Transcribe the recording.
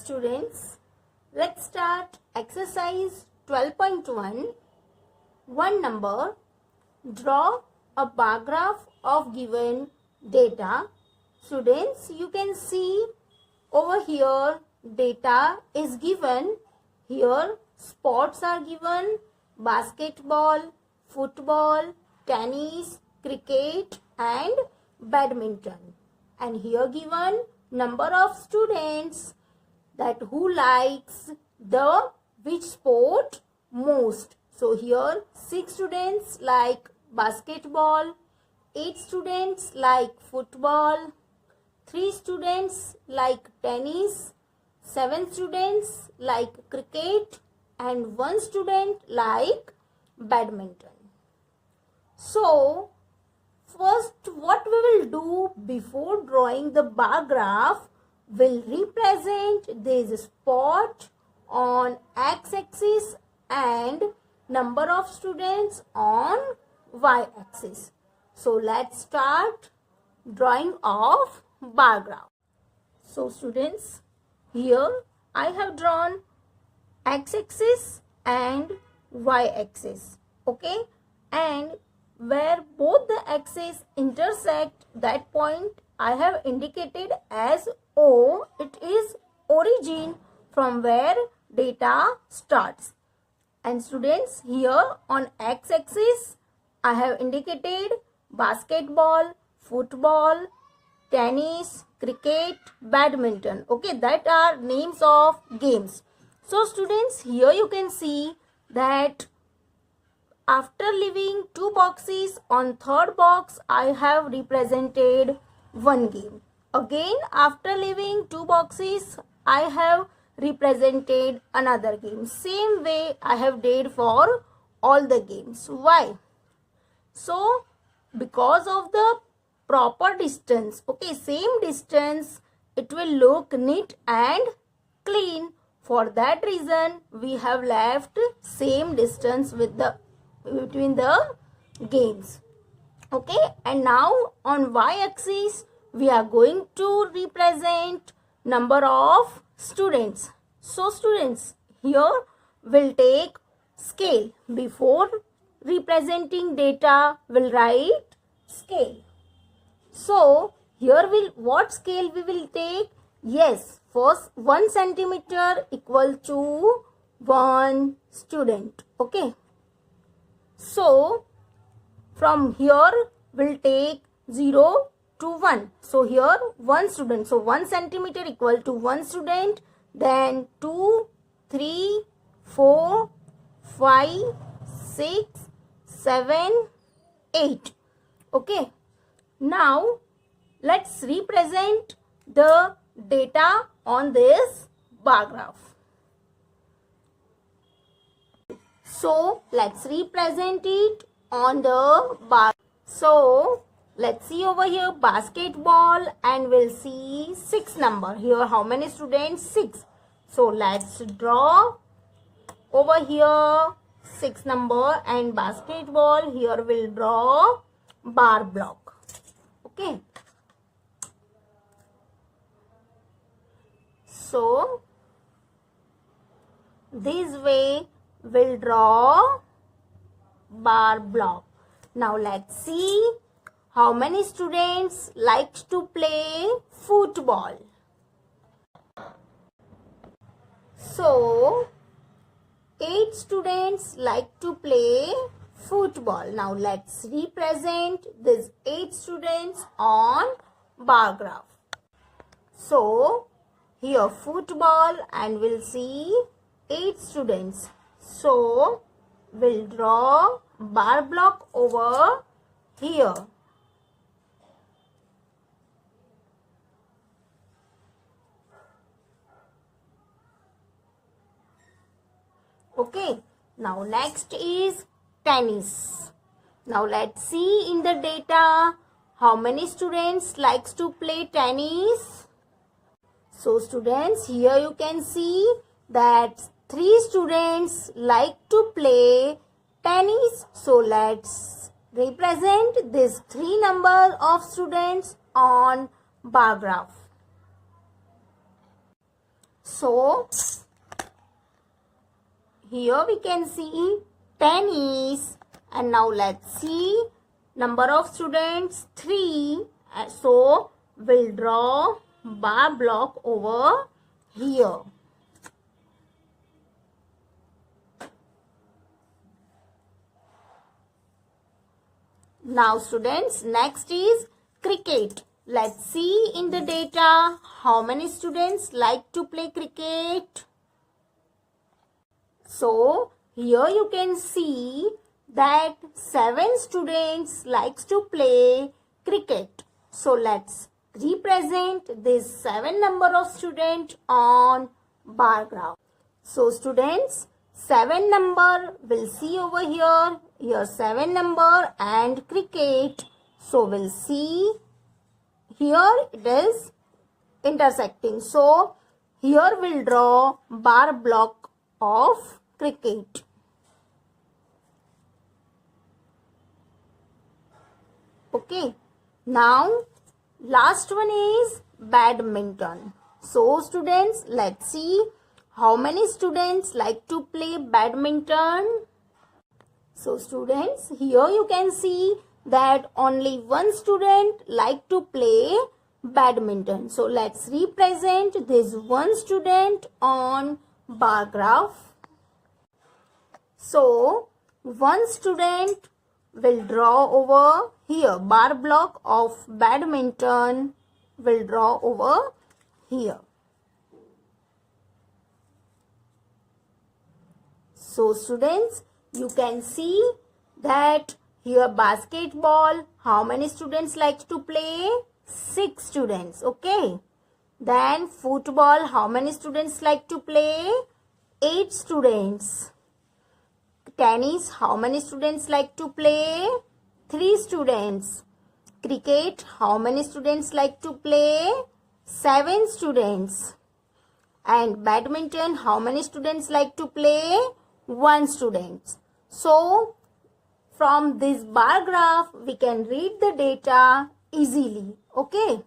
Students, let's start exercise 12.1. One number. Draw a bar graph of given data. Students, you can see over here data is given. Here sports are given: basketball, football, tennis, cricket and badminton. And here given number of students that who likes the which sport most. So here 6 students like basketball, 8 students like football, 3 students like tennis, 7 students like cricket and 1 student like badminton. So first what we will do before drawing the bar graph, will represent this spot on x-axis and number of students on y-axis. So let's start drawing of bar graph. So students, here I have drawn x-axis and y-axis. Okay, and where both the axes intersect, that point I have indicated as O. It is origin from where data starts. And students, here on x-axis I have indicated basketball, football, tennis, cricket, badminton. Okay, that are names of games. So students, here you can see that after leaving 2 boxes, on third box I have represented one game. Again, after leaving 2 boxes, I have represented another game. Same way I have did for all the games. Why? So, because of the proper distance, okay, same distance, it will look neat and clean. For that reason, we have left same distance with the between the games. Okay, and now on y-axis we are going to represent number of students. So students, here we'll take scale. Before representing data, we'll write scale. So here what scale we will take? Yes, first 1 centimeter equal to 1 student. Okay, so from here we'll take 0 to 1. So here 1 student. So 1 centimeter equal to 1 student. Then 2, 3, 4, 5, 6, 7, 8. Okay. Now let's represent the data on this bar graph. So let's represent it on the bar. So let's see over here basketball and we'll see 6 number. Here how many students? 6. So let's draw over here 6 number and basketball. Here we'll draw bar block. Okay. So this way we'll draw bar block. Now let's see how many students likes to play football. So 8 students like to play football. Now let's represent these 8 students on bar graph. So here football and we'll see 8 students. So we'll draw bar block over here. Okay, now next is tennis. Now let's see in the data how many students likes to play tennis. So students, here you can see that 3 students like to play tennis. So let's represent this 3 number of students on bar graph. So here we can see tennis, and now let's see number of students 3. So we'll draw bar block over here. Now students, next is cricket. Let's see in the data how many students like to play cricket. So here you can see that 7 students likes to play cricket. So let's represent this 7 number of students on bar graph. So students, 7 number we'll see over here. Here 7 number and cricket. So we'll see here it is intersecting. So here we'll draw bar block of cricket. Okay. Now last one is badminton. So students, let's see how many students like to play badminton. So students, here you can see that only one student like to play badminton. So let's represent this one student on bar graph. So one student will draw over here, bar block of badminton will draw over here. So students, you can see that here basketball, how many students like to play? 6 students, okay. Then football, how many students like to play? 8 students. Tennis, how many students like to play? 3 students. Cricket, how many students like to play? 7 students. And badminton, how many students like to play? 1 student. So from this bar graph we can read the data easily. Okay.